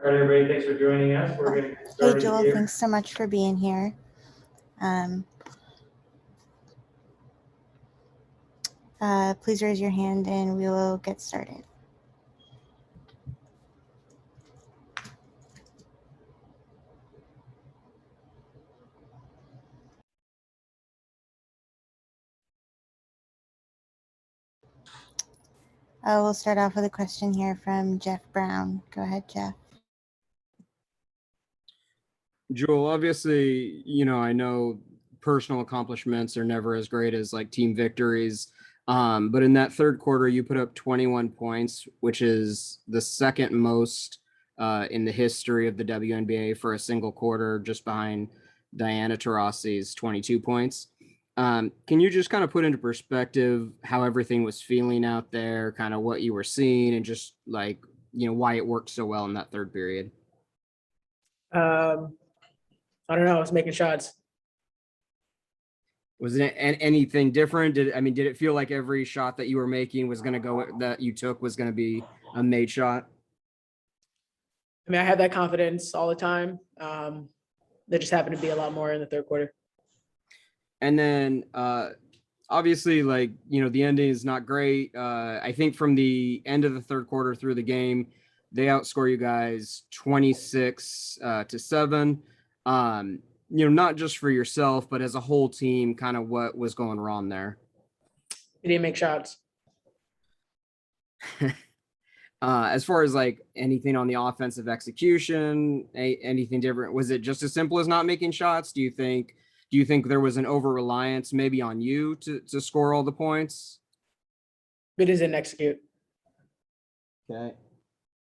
All right, everybody, thanks for joining us. We're going to get Hey, started Jewell, here. thanks so much for being here. Please raise your hand and we will get started. We'll start off with a question here from Jeff Brown. Go ahead, Jeff. Jewell, obviously, I know personal accomplishments are never as great as like team victories. But in that third quarter, you put up 21 points, which is the second most in the history of the WNBA for a single quarter, just behind Diana Taurasi's 22 points. Can you just kind of put into perspective how everything was feeling out there, kind of what you were seeing, and just like, why it worked so well in that third period? I don't know. I was making shots. Was it anything different? Did it feel like every shot that you were making was going to go, that you took was going to be a made shot? I had that confidence all the time. There just happened to be a lot more in the third quarter. And then obviously, like, the ending is not great. I think from the end of the third quarter through the game, they outscore you guys 26-7. Not just for yourself, but as a whole team, kind of what was going wrong there? We didn't make shots. As far as like anything on the offensive execution, anything different? Was it just as simple as not making shots? Do you think there was an over-reliance maybe on you to score all the points? We didn't execute. Okay.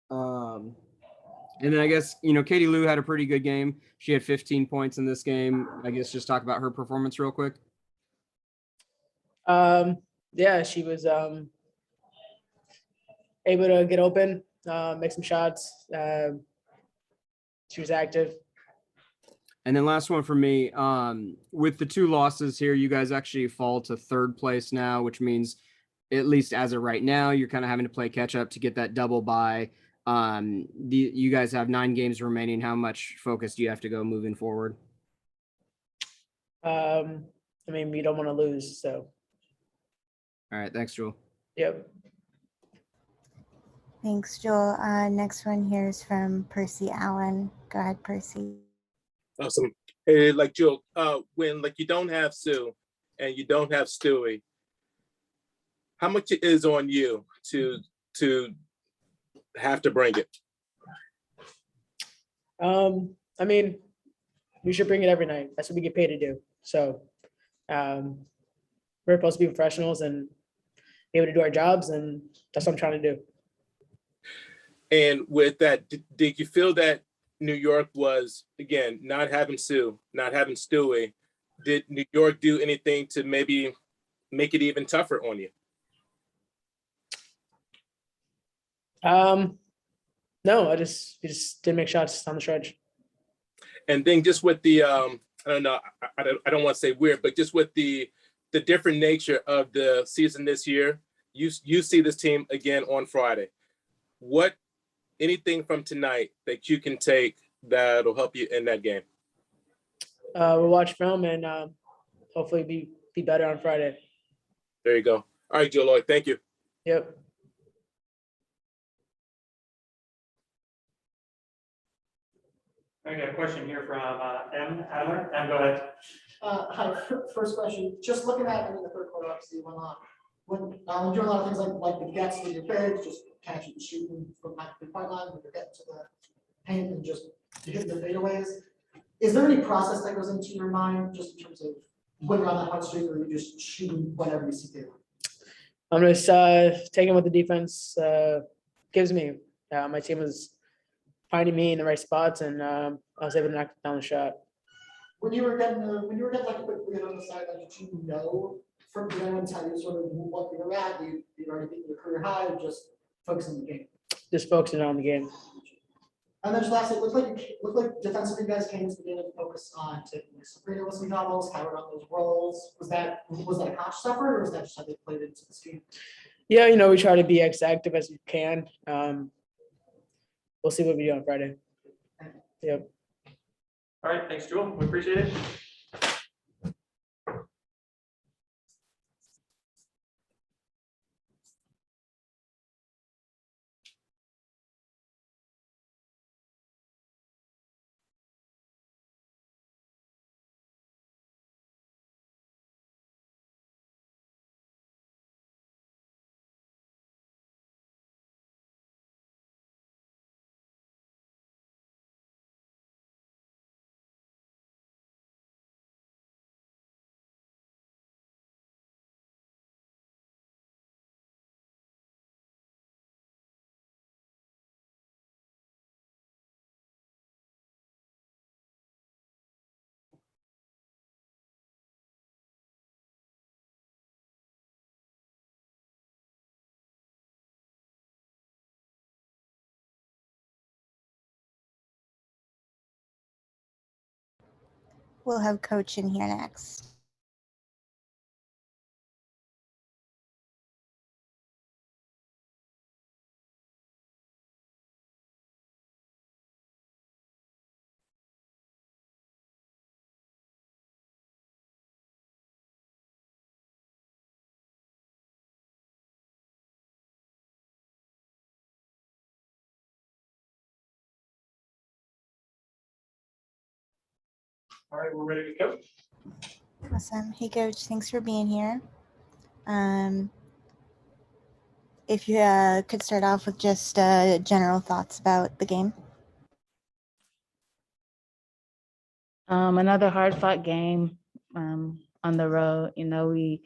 And then I guess, Katie Lou had a pretty good game. She had 15 points in this game. I guess just talk about her performance real quick. Yeah, she was able to get open, make some shots. She was active. And then last one for me, with the two losses here, you guys actually fall to third place now, which means at least as of right now, you're kind of having to play catch up to get that double bye. You guys have 9 games remaining. How much focus do you have to go moving forward? We don't want to lose, so. All right. Thanks, Jewell. Yep. Thanks, Jewell. Next one here is from Percy Allen. Go ahead, Percy. Awesome. Hey, like Jewell, when like you don't have Sue and you don't have Stewie, how much it is on you to have to bring it? We should bring it every night. That's what we get paid to do. So we're supposed to be professionals and be able to do our jobs, and that's what I'm trying to do. And with that, did you feel that New York was, again, not having Sue, not having Stewie, did New York do anything to maybe make it even tougher on you? No, we just didn't make shots on the stretch. And then just with the, I don't know, I don't want to say weird, but just with the different nature of the season this year, you see this team again on Friday. Anything from tonight that you can take that'll help you in that game? We'll watch film and hopefully be better on Friday. There you go. All right, Jewell Loyd, thank you. Yep. I got a question here from M. Adler. M, go ahead. Hi, first question. Just looking at the third quarter, obviously went on. When doing a lot of things like the gets with your bigs, just catching and shooting from the point line, when you're getting to the paint and just hitting the fadeaways. Is there any process that goes into your mind just in terms of when you're on that hot streak, or you just shooting whatever you see there? I'm just taking what the defense gives me. My team was finding me in the right spots, and I was able to knock down the shot. When you were getting like a quick lead on the side, did you know from the end how you sort of what you were at? You already beat your career high, or just focusing on the game? Just focusing on the game. And then just lastly, it looked like defensively you guys came into the game and focused on taking Sabrina with some doubles, Howard on those roles. Was that a conscious effort, or was that just how they played into the scheme? Yeah, we try to be as active as we can. we'll see what we do on Friday. Yep. All right, thanks, Jewel. We appreciate it. We'll have Coach in here next. All right, we're ready to go. Awesome. Hey, Coach. Thanks for being here. If you could start off with just general thoughts about the game. Another hard fought game on the road. You know, we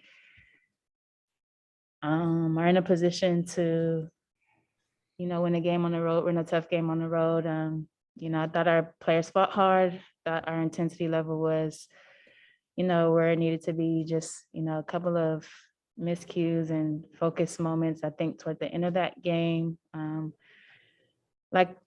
are in a position to, you know, win a game on the road. We're in a tough game on the road. You know, I thought our players fought hard, thought our intensity level was, you know, where it needed to be. Just, you know, a couple of miscues and focus moments, I think, toward the end of that game. Like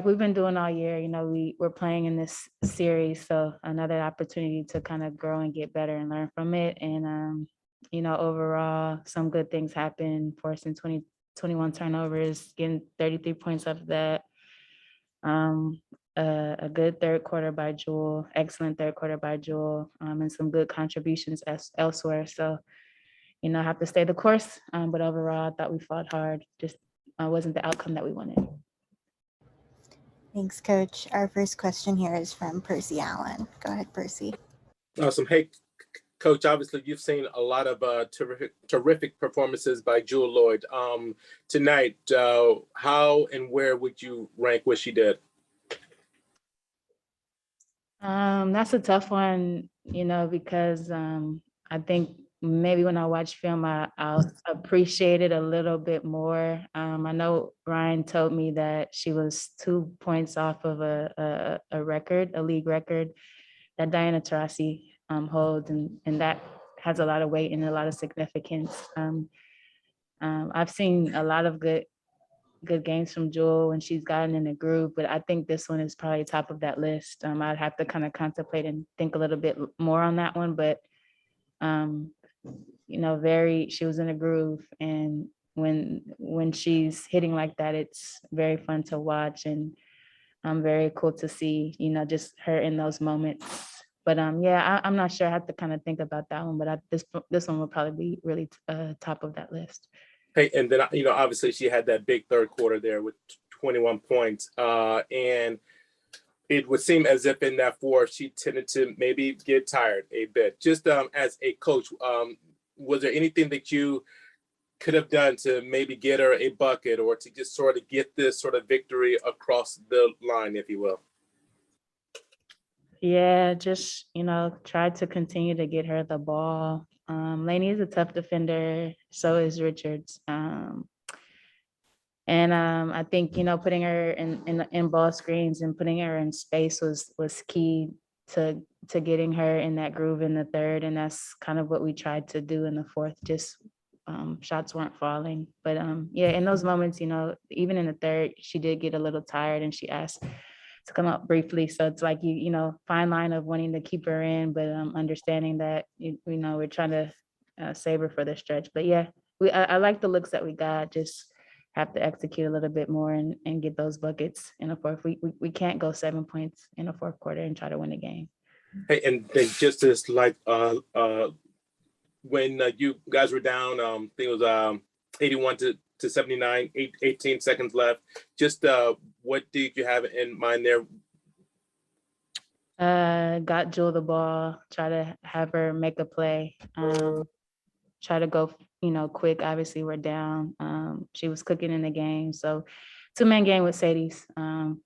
we've been doing all year, you know, we're playing in this series, so another opportunity to kind of grow and get better and learn from it. And you know, overall, some good things happen, forcing 21 turnovers, getting 33 points off of that. A good third quarter by Jewell, excellent third quarter by Jewell, and some good contributions elsewhere. So, you know, have to stay the course, but overall, I thought we fought hard. Just wasn't the outcome that we wanted. Thanks, Coach. Our first question here is from Percy Allen. Go ahead, Percy. Awesome. Hey, Coach, obviously you've seen a lot of terrific performances by Jewell Loyd. Tonight, how and where would you rank what she did? That's a tough one, you know, because I think maybe when I watch film, I'll appreciate it a little bit more. I know Ryan told me that she was 2 points off of a record, a league record that Diana Taurasi holds, and that has a lot of weight and a lot of significance. I've seen a lot of good games from Jewell when she's gotten in a groove, but I think this one is probably top of that list. I'd have to kind of contemplate and think a little bit more on that one, but you know, she was in a groove, and when she's hitting like that, it's very fun to watch, and very cool to see, you know, just her in those moments. But yeah, I'm not sure. I have to kind of think about that one, but this one will probably be really top of that list. Hey, and then, you know, obviously she had that big third quarter there with 21 points. And it would seem as if in that fourth, she tended to maybe get tired a bit. Just as a coach, was there anything that you could have done to maybe get her a bucket or to just sort of get this sort of victory across the line, if you will? Yeah, just, you know, try to continue to get her the ball. Lainey is a tough defender, so is Richards. And I think, you know, putting her in ball screens and putting her in space was key to getting her in that groove in the third. And that's kind of what we tried to do in the fourth. Just shots weren't falling. But yeah, in those moments, you know, even in the third, she did get a little tired and she asked to come up briefly. So it's like, you know, fine line of wanting to keep her in, but understanding that, you know, we're trying to save her for the stretch. But yeah, I like the looks that we got. Just have to execute a little bit more and get those buckets in the fourth. We can't go 7 points in the fourth quarter and try to win the game. Hey, and then just as like when you guys were down, I think it was 81 to 79, 18 seconds left. Just what did you have in mind there? Got Jewell the ball, try to have her make a play, try to go, quick. Obviously, we're down. She was cooking in the game. So 2-man game with Sadie's, and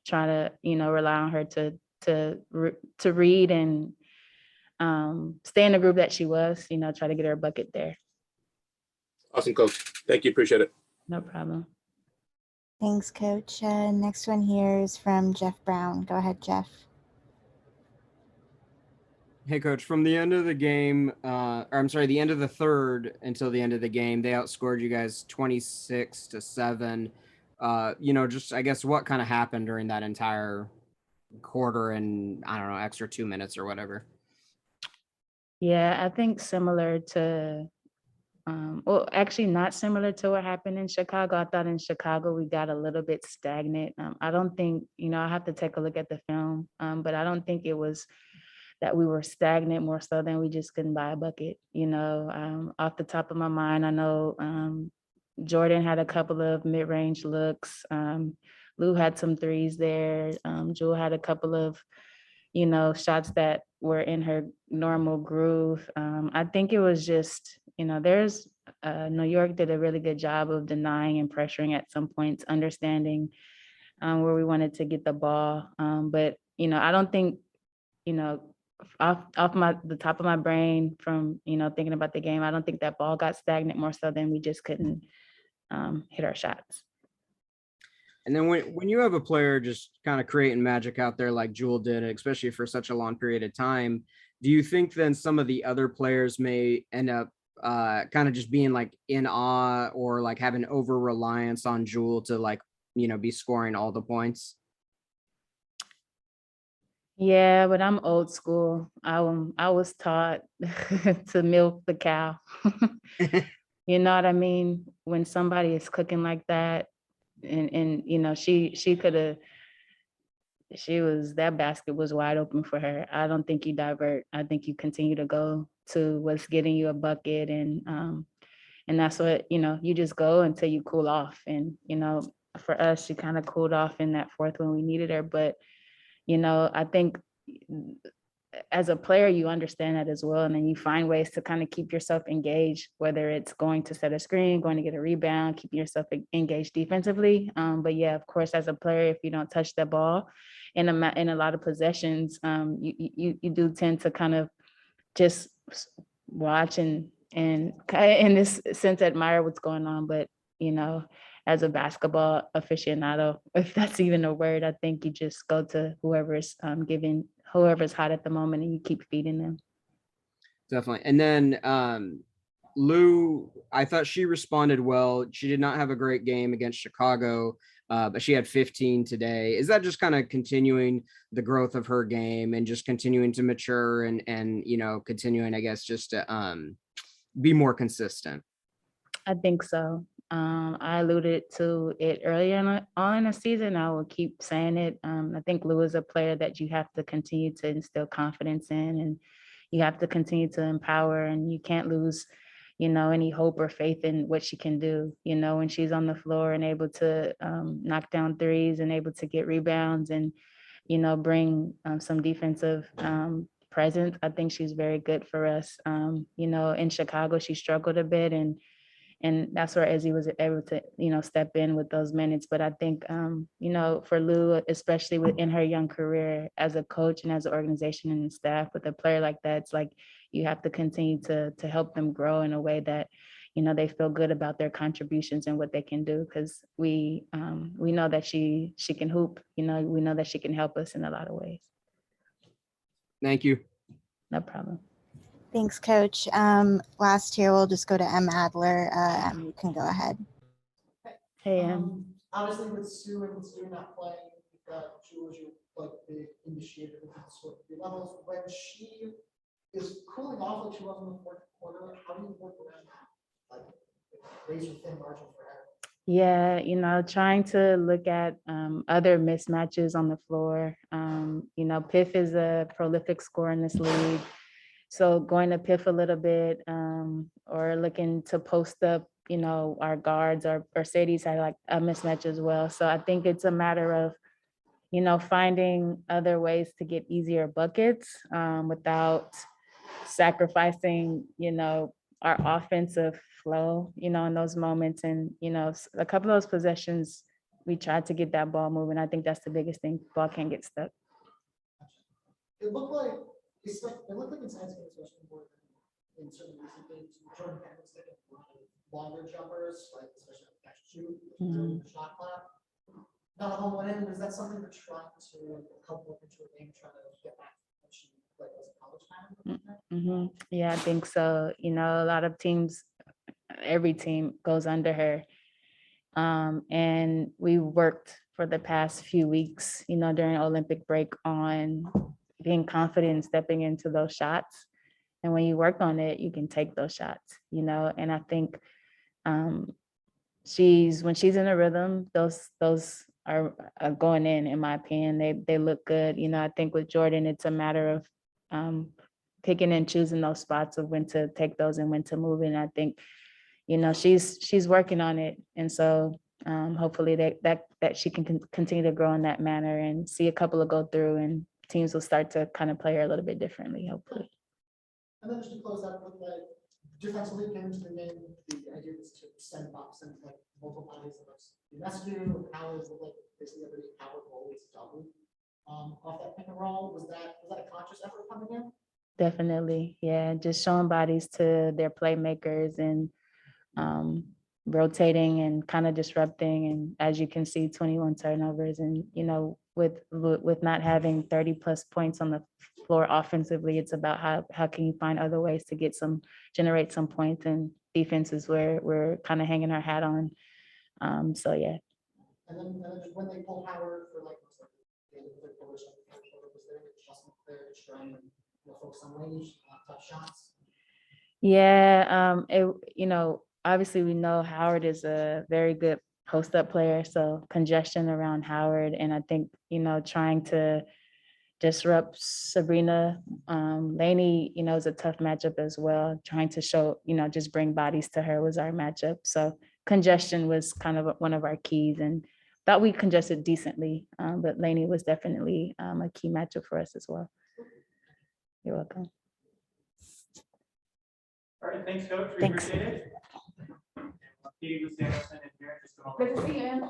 try to, rely on her to read and stay in the group that she was, try to get her a bucket there. Awesome, Coach. Thank you. Appreciate it. No problem. Thanks, Coach. Next one here is from Jeff Brown. Go ahead, Jeff. Hey, Coach, from the end of the game, or I'm sorry, the end of the third until the end of the game, they outscored you guys 26-7. Just I guess what kind of happened during that entire quarter and I don't know, extra 2 minutes or whatever. Yeah, I think similar to, well, actually not similar to what happened in Chicago. I thought in Chicago we got a little bit stagnant. I don't think, I have to take a look at the film, but I don't think it was that we were stagnant, more so than we just couldn't buy a bucket. Off the top of my mind, I know Jordan had a couple of mid-range looks. Lou had some threes there. Jewell had a couple of, shots that were in her normal groove. I think it was just, New York did a really good job of denying and pressuring at some points, understanding where we wanted to get the ball. But, I don't think, off the top of my brain from, thinking about the game, I don't think that ball got stagnant, more so than we just couldn't hit our shots. And then when you have a player just kind of creating magic out there like Jewell did, especially for such a long period of time, do you think then some of the other players may end up kind of just being like in awe or like having over reliance on Jewell to like, be scoring all the points? Yeah, but I'm old school. I was taught to milk the cow. You know what I mean? When somebody is cooking like that, and she could have, that basket was wide open for her. I don't think you divert. I think you continue to go to what's getting you a bucket, and that's what, you just go until you cool off. And for us, she kind of cooled off in that fourth when we needed her. But I think as a player, you understand that as well. And then you find ways to kind of keep yourself engaged, whether it's going to set a screen, going to get a rebound, keeping yourself engaged defensively. But yeah, of course, as a player, if you don't touch the ball in a lot of possessions, you do tend to kind of just watch and in this sense, admire what's going on. But, as a basketball aficionado, if that's even a word, I think you just go to whoever's whoever's hot at the moment, and you keep feeding them. Definitely. And then Lou, I thought she responded well. She did not have a great game against Chicago, but she had 15 today. Is that just kind of continuing the growth of her game and just continuing to mature and continuing, I guess, just to be more consistent? I think so. I alluded to it earlier on in the season. I will keep saying it. I think Lou is a player that you have to continue to instill confidence in, and you have to continue to empower, and you can't lose, any hope or faith in what she can do, when she's on the floor and able to knock down threes and able to get rebounds and, bring some defensive presence. I think she's very good for us. In Chicago, she struggled a bit, and that's where Ezzy was able to, step in with those minutes. But I think, for Lou, especially within her young career as a coach and as an organization and staff, with a player like that, it's like you have to continue to help them grow in a way that, they feel good about their contributions and what they can do. Because we know that she can hoop. We know that she can help us in a lot of ways. Thank you. No problem. Thanks, Coach. Last here, we'll just go to M. Adler. You can go ahead. Hey, Obviously with Sue and Sue not playing, you've got Jewell as your like the initiator of the sort of levels. When she is cooling off like she was in the fourth quarter, how do you work around that? Like raise your thin margin for error? Yeah, trying to look at other mismatches on the floor. Piff is a prolific scorer in this league. So going to Piff a little bit, or looking to post up, our guards, or Sadie's had like a mismatch as well. So I think it's a matter of, finding other ways to get easier buckets without sacrificing, our offensive flow, in those moments. And, a couple of those possessions, we tried to get that ball moving. I think that's the biggest thing. Ball can't get stuck. It looked like, it looked like in science games, especially more than in certain recent games, Jordan Penn was taking a lot of longer jumpers, like especially on catch and shoot, during the shot clock. Not a home run in, is that something you're trying to help look into a game, trying to get back to what she like as a college time? Yeah, I think so. A lot of teams, every team goes under her. And we worked for the past few weeks, during Olympic break on being confident and stepping into those shots. And when you work on it, you can take those shots, and I think when she's in a rhythm, those are going in my opinion. They look good. I think with Jordan, it's a matter of picking and choosing those spots of when to take those and when to move. And I think, she's working on it. And so hopefully that she can continue to grow in that manner and see a couple of go through, and teams will start to kind of play her a little bit differently, hopefully. And then just to close out with like defensively came into the game, the idea was to send box and like multiple bodies of us. The rescue, Howard was like basically every Howard always double off that pick and roll. Was that a conscious effort coming in? Definitely. Yeah. Just showing bodies to their playmakers and rotating and kind of disrupting. And as you can see, 21 turnovers, and, with not having 30 plus points on the floor offensively, it's about how can you find other ways to generate some points, and defense is where we're kind of hanging our hat on. So yeah. And then just when they pulled Howard for like the end of the third quarter, was there an adjustment there to try and focus on range, tough shots? Yeah, obviously we know Howard is a very good post-up player, so congestion around Howard, and I think, trying to disrupt Sabrina Laney, is a tough matchup as well. Trying to show, just bring bodies to her was our matchup. So congestion was kind of one of our keys, and thought we congested decently, but Laney was definitely a key matchup for us as well. You're welcome. All right, thanks, Coach. We Thanks. appreciate it. Lou Samuelson in here, just a moment. Good to see you.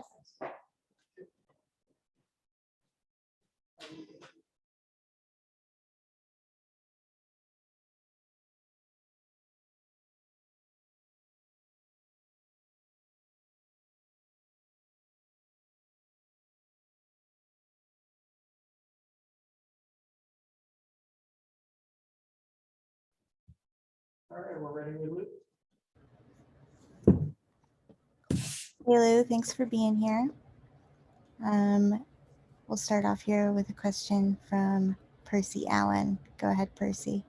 All right, we're ready with Lou. Hey Lou, thanks for being here. We'll start off here with a question from Percy Allen. Go ahead, Percy.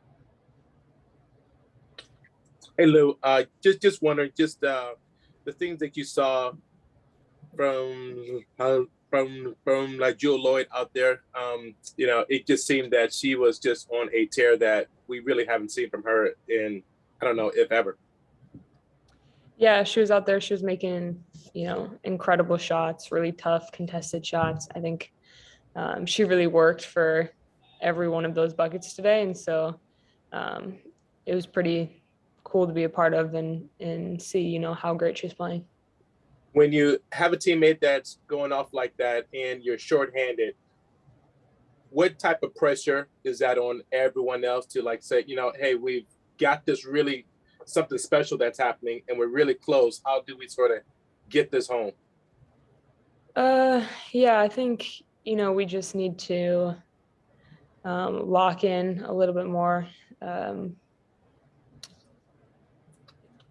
Hey Lou, just wondering, the things that you saw from like Jewell Loyd out there. It just seemed that she was just on a tear that we really haven't seen from her in, I don't know, if ever. Yeah, she was out there. She was making, incredible shots, really tough contested shots. I think she really worked for every one of those buckets today. And so it was pretty cool to be a part of and see, how great she's playing. When you have a teammate that's going off like that and you're shorthanded, what type of pressure is that on everyone else to like say, hey, we've got this really something special that's happening and we're really close. How do we sort of get this home? Yeah, I think, we just need to lock in a little bit more.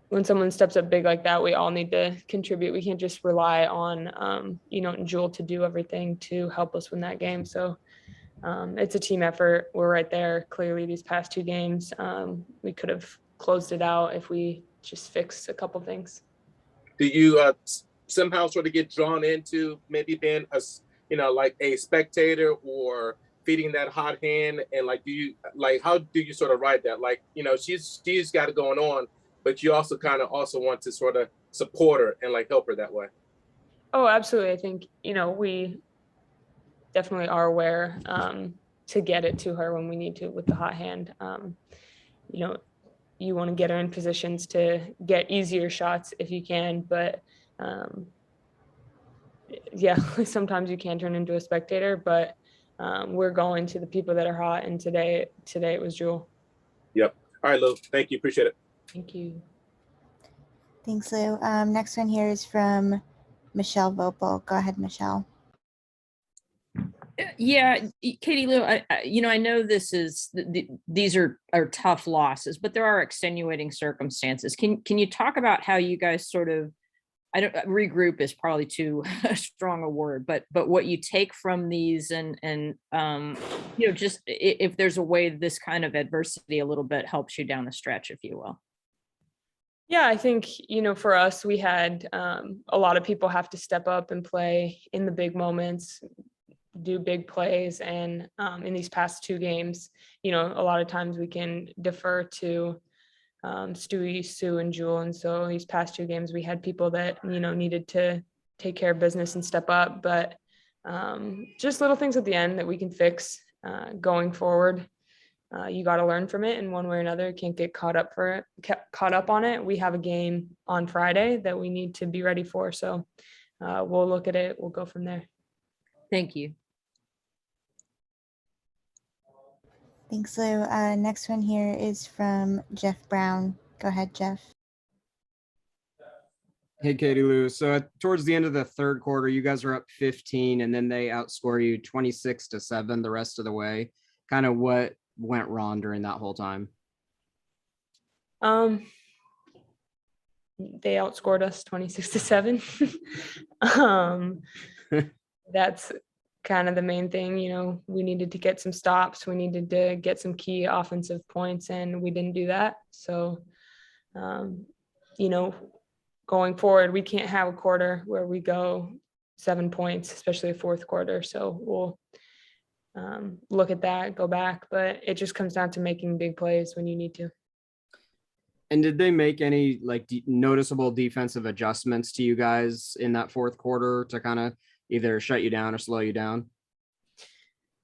When someone steps up big like that, we all need to contribute. We can't just rely on, Jewell to do everything to help us win that game. So it's a team effort. We're right there. Clearly, these past two games, we could have closed it out if we just fixed a couple things. Do you somehow sort of get drawn into maybe being like a spectator or feeding that hot hand? And like, how do you sort of ride that? Like, she's got it going on, but you also kind of also want to sort of support her and like help her that way. Oh, absolutely. I think, we definitely are aware to get it to her when we need to with the hot hand. You want to get her in positions to get easier shots if you can, but yeah, sometimes you can turn into a spectator, but we're going to the people that are hot, and today it was Jewell. Yep. All right, Lou. Thank you. Appreciate it. Thank you. Thanks, Lou. Next one here is from Michelle Vopel. Go ahead, Michelle. Yeah, Katie Lou, I know these are tough losses, but there are extenuating circumstances. Can you talk about how you guys sort of, regroup is probably too strong a word, but what you take from these and just if there's a way this kind of adversity a little bit helps you down the stretch, if you will. Yeah, I think, for us, we had a lot of people have to step up and play in the big moments, do big plays. And in these past two games, a lot of times we can defer to Stewie, Sue, and Jewell. And so these past two games, we had people that, needed to take care of business and step up. But just little things at the end that we can fix going forward. You got to learn from it in one way or another. You can't get caught up on it. We have a game on Friday that we need to be ready for. So we'll look at it. We'll go from there. Thank you. Thanks, Lou. Next one here is from Jeff Brown. Go ahead, Jeff. Hey, Katie Lou. So towards the end of the third quarter, you guys are up 15, and then they outscore you 26-7 the rest of the way. Kind of what went wrong during that whole time? They outscored us 26-7. That's kind of the main thing. We needed to get some stops. We needed to get some key offensive points, and we didn't do that. So, going forward, we can't have a quarter where we go 7 points, especially a fourth quarter. So we'll look at that, go back, but it just comes down to making big plays when you need to. And did they make any noticeable defensive adjustments to you guys in that fourth quarter to kind of either shut you down or slow you down?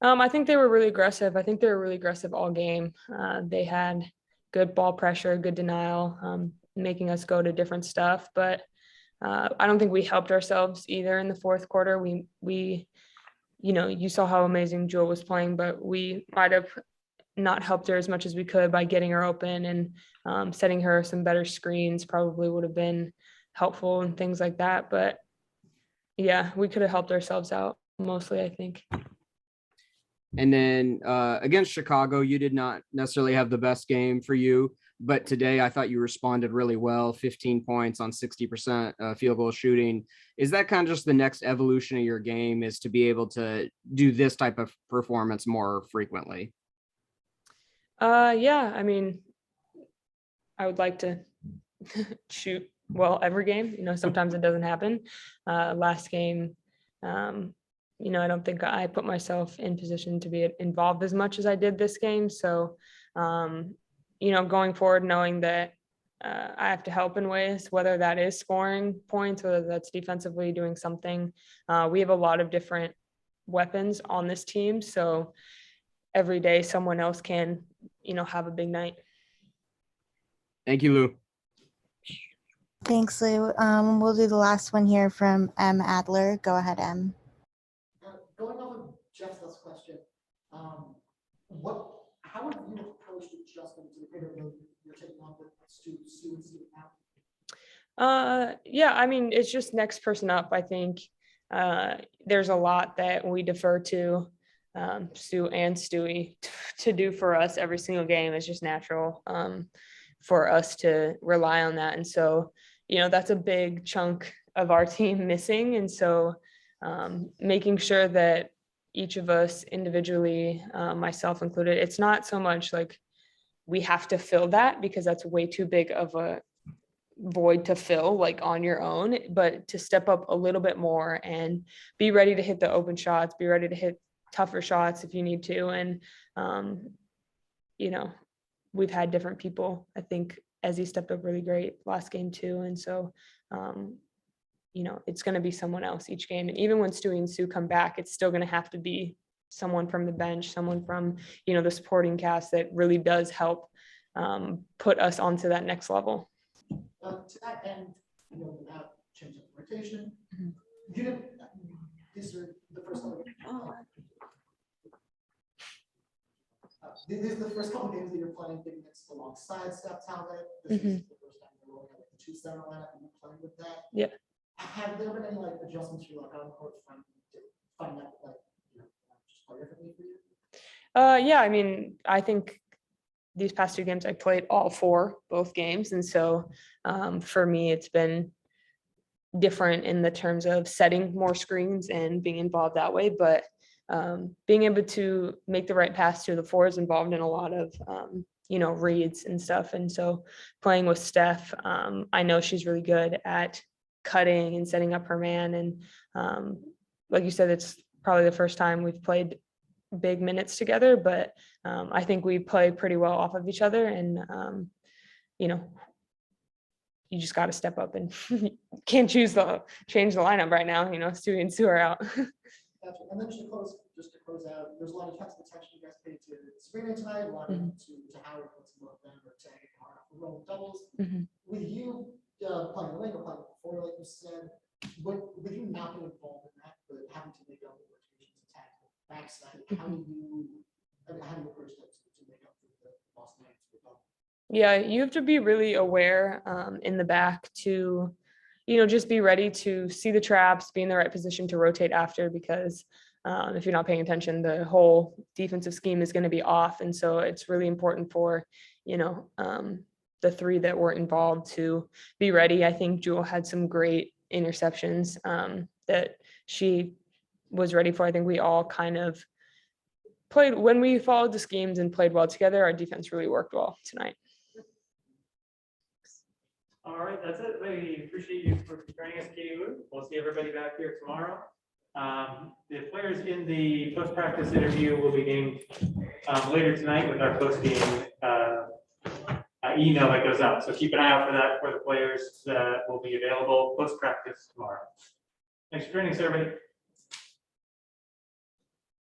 I think they were really aggressive. I think they were really aggressive all game. They had good ball pressure, good denial, making us go to different stuff. But I don't think we helped ourselves either in the fourth quarter. We you saw how amazing Jewell was playing, but we might have not helped her as much as we could by getting her open and setting her some better screens probably would have been helpful and things like that. But yeah, we could have helped ourselves out mostly, I think. And then against Chicago, you did not necessarily have the best game for you, but today I thought you responded really well, 15 points on 60% field goal shooting. Is that kind of just the next evolution of your game, is to be able to do this type of performance more frequently? Yeah, I mean, I would like to shoot well every game. Sometimes it doesn't happen. Last game, I don't think I put myself in position to be involved as much as I did this game. So, going forward, knowing that I have to help in ways, whether that is scoring points, whether that's defensively doing something. We have a lot of different weapons on this team. So every day someone else can, have a big night. Thank you, Lou. Thanks, Lou. We'll do the last one here from M. Adler. Go ahead, M. Going off of Jeff's last question, how have you approached adjusting to the bigger load you're taking on with Sue and Steve now? Yeah, I mean, it's just next person up. I think there's a lot that we defer to Sue and Stewie to do for us every single game. It's just natural for us to rely on that. And so, that's a big chunk of our team missing. And so making sure that each of us individually, myself included, it's not so much like we have to fill that, because that's way too big of a void to fill like on your own, but to step up a little bit more and be ready to hit the open shots, be ready to hit tougher shots if you need to. And, you know, we've had different people. I think Ezzy stepped up really great last game too. And so, you know, it's going to be someone else each game. And even when Stewie and Sue come back, it's still going to have to be someone from the bench, someone from, you know, the supporting cast that really does help put us onto that next level. To that end, you know, without changing the rotation, you didn't, these are the first couple these are the first couple games that you're playing against alongside Steph Talbot. This is the first time you're rolling out like the 2-center lineup and you're playing with that. Yeah. Have there been any like adjustments for you like on court from finding out like, you know, just play differently for you? Yeah, I mean, I think these past 2 games I played all 4, both games. And so for me, it's been different in the terms of setting more screens and being involved that way. But being able to make the right pass to the 4 is involved in a lot of, you know, reads and stuff. And so playing with Steph, I know she's really good at cutting and setting up her man. And like you said, it's probably the first time we've played big minutes together, but I think we play pretty well off of each other. And, you know, you just got to step up and can't change the lineup right now. You know, Stewie and Sue are out. Gotcha. And then just to close out, there's a lot of defensive attention you guys paid to Sabrina tonight, a lot to Howard, what's both them or tagging hard off the roll doubles. With you playing the wing or playing the 4, like you said, with you not being involved in that, but having to make up the rotations, attack the backside, how do you approach that to make up for the lost nights with double? Yeah, you have to be really aware in the back to, you know, just be ready to see the traps, be in the right position to rotate after, because if you're not paying attention, the whole defensive scheme is going to be off. And so it's really important for, you know, the 3 that were involved to be ready. I think Jewell had some great interceptions that she was ready for. I think we all kind of played, when we followed the schemes and played well together, our defense really worked well tonight. All right, that's it. We appreciate you for joining us, Katie Lou. We'll see everybody back here tomorrow. The players in the post-practice interview will be named later tonight with our post-game email that goes out. So keep an eye out for that for the players that will be available post-practice tomorrow. Thanks for joining us, everybody.